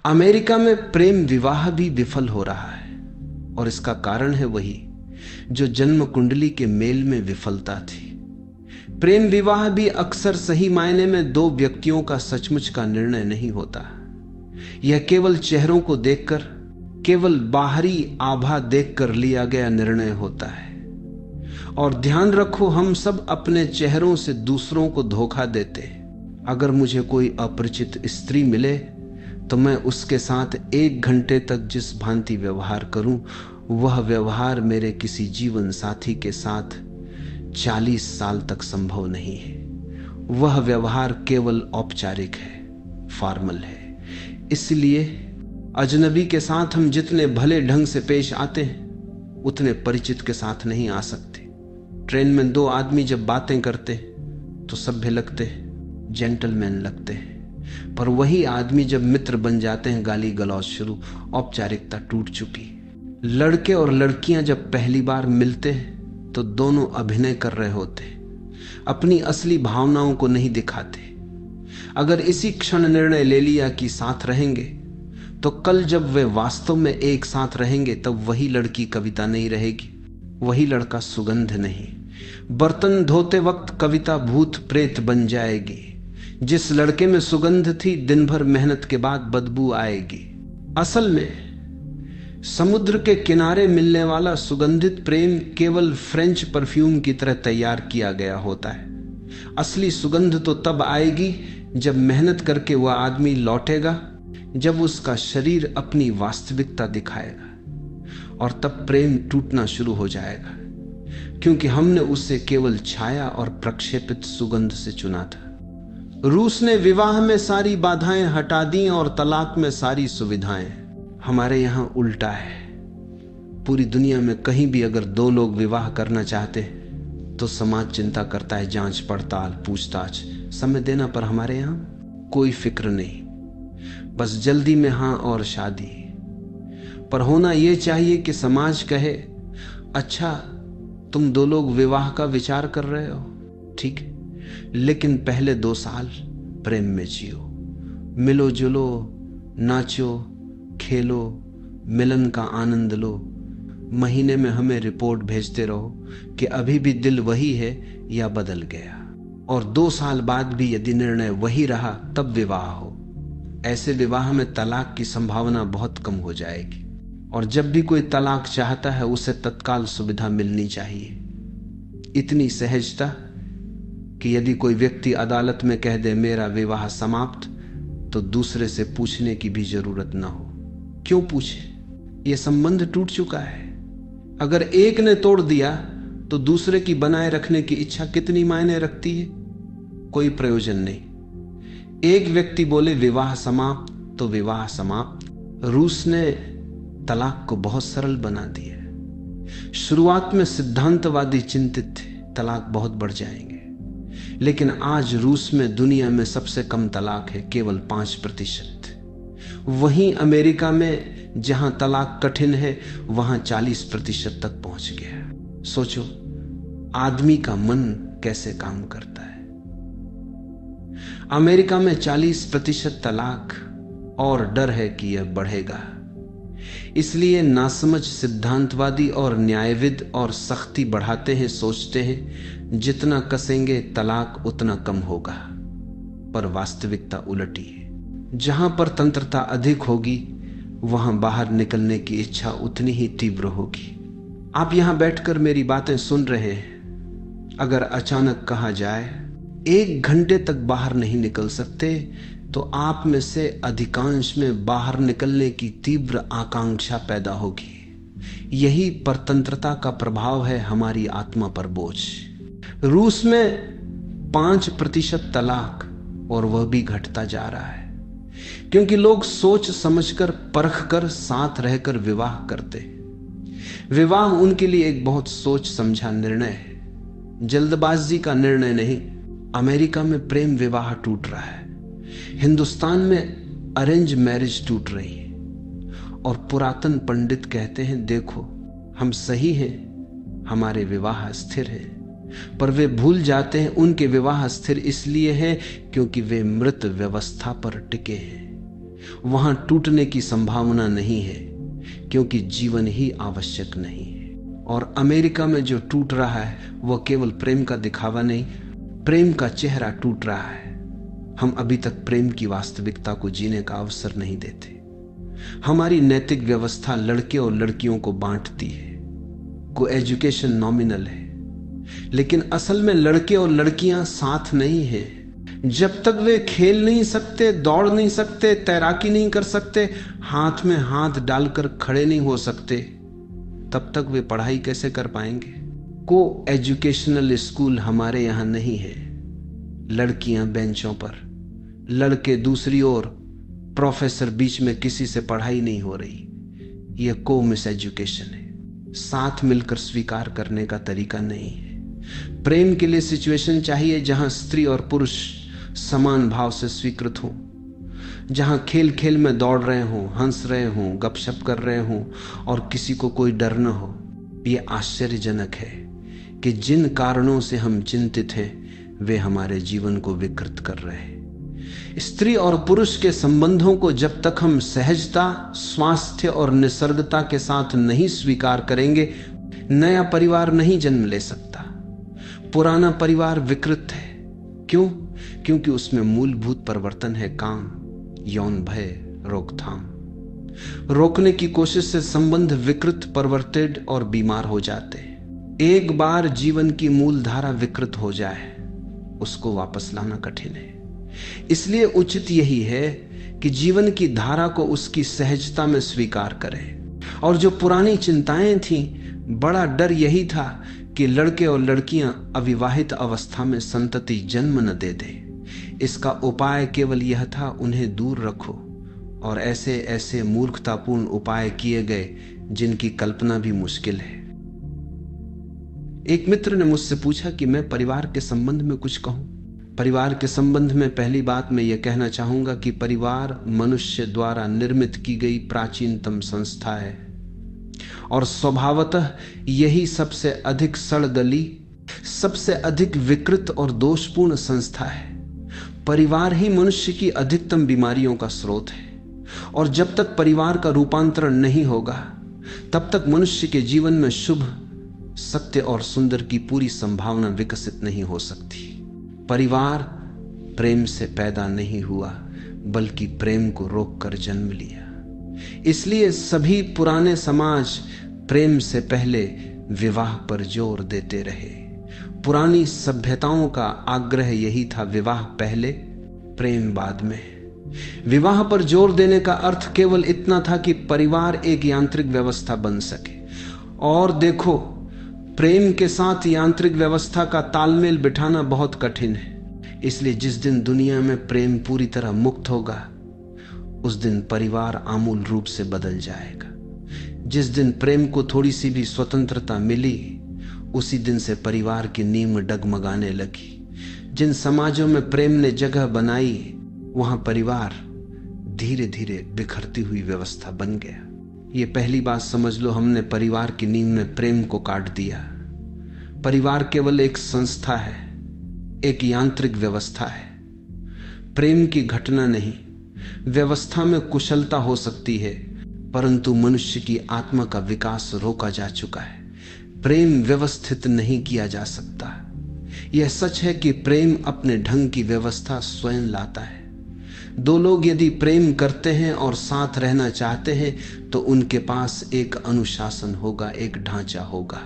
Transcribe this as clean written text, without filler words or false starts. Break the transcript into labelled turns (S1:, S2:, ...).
S1: America में प्रेम विवाह भी विफल हो रहा है और इसका कारण है वही जो जन्म कुंडली के मेल में विफलता थी। प्रेम विवाह भी अक्सर सही मायने में दो व्यक्तियों का सचमुच का निर्णय नहीं होता। यह केवल चेहरों को देखकर, केवल बाहरी आभा देखकर लिया गया निर्णय होता है। और ध्यान रखो, हम सब अपने चेहरों से दूसरों को धोखा देते हैं। अगर मुझे कोई अपरिचित स्त्री मिले तो मैं उसके साथ 1 घंटे तक जिस भांति व्यवहार करूं, वह व्यवहार मेरे किसी जीवन साथी के साथ 40 साल तक संभव नहीं है। वह व्यवहार केवल औपचारिक है, फॉर्मल है। इसलिए अजनबी के साथ हम जितने भले ढंग से पेश आते हैं, उतने परिचित के साथ नहीं आ सकते। ट्रेन में 2 आदमी जब बातें करते तो सभ्य लगते, जेंटलमैन लगते हैं, पर वही आदमी जब मित्र बन जाते हैं, गाली गलौज शुरू, औपचारिकता टूट चुकी। लड़के और लड़कियां जब पहली बार मिलते हैं तो दोनों अभिनय कर रहे होते, अपनी असली भावनाओं को नहीं दिखाते। अगर इसी क्षण निर्णय ले लिया कि साथ रहेंगे, तो कल जब वे वास्तव में एक साथ रहेंगे तब वही लड़की कविता नहीं रहेगी, वही लड़का सुगंध नहीं। बर्तन धोते वक्त कविता भूत प्रेत बन जाएगी। जिस लड़के में सुगंध थी, दिन भर मेहनत के बाद बदबू आएगी। असल में समुद्र के किनारे मिलने वाला सुगंधित प्रेम केवल फ्रेंच परफ्यूम की तरह तैयार किया गया होता है। असली सुगंध तो तब आएगी जब मेहनत करके वह आदमी लौटेगा, जब उसका शरीर अपनी वास्तविकता दिखाएगा, और तब प्रेम टूटना शुरू हो जाएगा, क्योंकि हमने उसे केवल छाया और प्रक्षेपित सुगंध से चुना था। रूस ने विवाह में सारी बाधाएं हटा दी और तलाक में सारी सुविधाएं। हमारे यहां उल्टा है। पूरी दुनिया में कहीं भी अगर 2 लोग विवाह करना चाहते तो समाज चिंता करता है, जांच पड़ताल, पूछताछ, समय देना। पर हमारे यहां कोई फिक्र नहीं, बस जल्दी में हां और शादी। पर होना यह चाहिए कि समाज कहे, अच्छा तुम 2 लोग विवाह का विचार कर रहे हो, ठीक है, लेकिन पहले 2 साल प्रेम में जियो, मिलो जुलो, नाचो, खेलो, मिलन का आनंद लो। महीने में हमें रिपोर्ट भेजते रहो कि अभी भी दिल वही है या बदल गया। और 2 साल बाद भी यदि निर्णय वही रहा तब विवाह हो। ऐसे विवाह में तलाक की संभावना बहुत कम हो जाएगी। और जब भी कोई तलाक चाहता है, उसे तत्काल सुविधा मिलनी चाहिए। इतनी सहजता कि यदि कोई व्यक्ति अदालत में कह दे मेरा विवाह समाप्त, तो दूसरे से पूछने की भी जरूरत ना हो। क्यों पूछे? यह संबंध टूट चुका है। अगर एक ने तोड़ दिया तो दूसरे की बनाए रखने की इच्छा कितनी मायने रखती है? कोई प्रयोजन नहीं। एक व्यक्ति बोले विवाह समाप्त तो विवाह समाप्त। रूस ने तलाक को बहुत सरल बना दिया। शुरुआत में सिद्धांतवादी चिंतित थे तलाक बहुत बढ़ जाएंगे, लेकिन आज रूस में दुनिया में सबसे कम तलाक है, केवल 5%। वहीं अमेरिका में जहां तलाक कठिन है, वहां 40% तक पहुंच गया। सोचो आदमी का मन कैसे काम करता है। अमेरिका में 40% तलाक, और डर है कि यह बढ़ेगा। इसलिए नासमझ सिद्धांतवादी और न्यायविद और सख्ती बढ़ाते हैं, सोचते हैं जितना कसेंगे तलाक उतना कम होगा। पर वास्तविकता उलटी है। जहां पर तंत्रता अधिक होगी, वहां बाहर निकलने की इच्छा उतनी ही तीव्र होगी। आप यहां बैठकर मेरी बातें सुन रहे हैं। अगर अचानक कहा जाए 1 घंटे तक बाहर नहीं निकल सकते, तो आप में से अधिकांश में बाहर निकलने की तीव्र आकांक्षा पैदा होगी। यही परतंत्रता का प्रभाव है हमारी आत्मा पर बोझ। रूस में 5% तलाक, और वह भी घटता जा रहा है, क्योंकि लोग सोच समझकर, परखकर, साथ रहकर विवाह करते। विवाह उनके लिए एक बहुत सोच समझा निर्णय है, जल्दबाजी का निर्णय नहीं। अमेरिका में प्रेम विवाह टूट रहा है, हिंदुस्तान में अरेंज मैरिज टूट रही है। और पुरातन पंडित कहते हैं देखो हम सही हैं, हमारे विवाह स्थिर है। पर वे भूल जाते हैं उनके विवाह स्थिर इसलिए है क्योंकि वे मृत व्यवस्था पर टिके हैं। वहां टूटने की संभावना नहीं है, क्योंकि जीवन ही आवश्यक नहीं है। और अमेरिका में जो टूट रहा है वह केवल प्रेम का दिखावा नहीं, प्रेम का चेहरा टूट रहा है। हम अभी तक प्रेम की वास्तविकता को जीने का अवसर नहीं देते। हमारी नैतिक व्यवस्था लड़के और लड़कियों को बांटती है। को एजुकेशन नॉमिनल है, लेकिन असल में लड़के और लड़कियां साथ नहीं हैं। जब तक वे खेल नहीं सकते, दौड़ नहीं सकते, तैराकी नहीं कर सकते, हाथ में हाथ डालकर खड़े नहीं हो सकते, तब तक वे पढ़ाई कैसे कर पाएंगे? को एजुकेशनल स्कूल हमारे यहां नहीं है। लड़कियां बेंचों पर, लड़के दूसरी ओर, प्रोफेसर बीच में, किसी से पढ़ाई नहीं हो रही। यह को मिस एजुकेशन है। साथ मिलकर स्वीकार करने का तरीका नहीं है। प्रेम के लिए सिचुएशन चाहिए जहां स्त्री और पुरुष समान भाव से स्वीकृत हो, जहां खेल खेल में दौड़ रहे हों, हंस रहे हों, गपशप कर रहे हों और किसी को कोई डर न हो। यह आश्चर्यजनक है कि जिन कारणों से हम चिंतित हैं वे हमारे जीवन को विकृत कर रहे हैं। स्त्री और पुरुष के संबंधों को जब तक हम सहजता, स्वास्थ्य और निसर्गता के साथ नहीं स्वीकार करेंगे, नया परिवार नहीं जन्म ले सकता। पुराना परिवार विकृत है। क्यों? क्योंकि उसमें मूलभूत परिवर्तन है काम, यौन भय, रोकथाम। रोकने की कोशिश से संबंध विकृत, परवर्टेड और बीमार हो जाते हैं। एक बार जीवन की मूल धारा विकृत हो जाए, उसको वापस लाना कठिन है। इसलिए उचित यही है कि जीवन की धारा को उसकी सहजता में स्वीकार करें। और जो पुरानी चिंताएं थीं, बड़ा डर यही था कि लड़के और लड़कियां अविवाहित अवस्था में संतति जन्म न दे दे। इसका उपाय केवल यह था, उन्हें दूर रखो। और ऐसे ऐसे मूर्खतापूर्ण उपाय किए गए जिनकी कल्पना भी मुश्किल है। एक मित्र ने मुझसे पूछा कि मैं परिवार के संबंध में कुछ कहूं। परिवार के संबंध में पहली बात मैं ये कहना चाहूंगा कि परिवार मनुष्य द्वारा निर्मित की गई प्राचीनतम संस्था है और स्वभावतः यही सबसे अधिक सड़गली, सबसे अधिक विकृत और दोषपूर्ण संस्था है। परिवार ही मनुष्य की अधिकतम बीमारियों का स्रोत है और जब तक परिवार का रूपांतरण नहीं होगा तब तक मनुष्य के जीवन में शुभ, सत्य और सुंदर की पूरी संभावना विकसित नहीं हो सकती। परिवार प्रेम से पैदा नहीं हुआ, बल्कि प्रेम को रोककर जन्म लिया। इसलिए सभी पुराने समाज प्रेम से पहले विवाह पर जोर देते रहे। पुरानी सभ्यताओं का आग्रह यही था, विवाह पहले, प्रेम बाद में। विवाह पर जोर देने का अर्थ केवल इतना था कि परिवार एक यांत्रिक व्यवस्था बन सके। और देखो, प्रेम के साथ यांत्रिक व्यवस्था का तालमेल बिठाना बहुत कठिन है। इसलिए जिस दिन दुनिया में प्रेम पूरी तरह मुक्त होगा, उस दिन परिवार आमूल रूप से बदल जाएगा। जिस दिन प्रेम को थोड़ी सी भी स्वतंत्रता मिली, उसी दिन से परिवार की नींव डगमगाने लगी। जिन समाजों में प्रेम ने जगह बनाई, वहां परिवार धीरे धीरे बिखरती हुई व्यवस्था बन गया। ये पहली बात समझ लो, हमने परिवार की नींव में प्रेम को काट दिया। परिवार केवल एक संस्था है, एक यांत्रिक व्यवस्था है, प्रेम की घटना नहीं। व्यवस्था में कुशलता हो सकती है, परंतु मनुष्य की आत्मा का विकास रोका जा चुका है। प्रेम व्यवस्थित नहीं किया जा सकता। यह सच है कि प्रेम अपने ढंग की व्यवस्था स्वयं लाता है। दो लोग यदि प्रेम करते हैं और साथ रहना चाहते हैं तो उनके पास एक अनुशासन होगा, एक ढांचा होगा।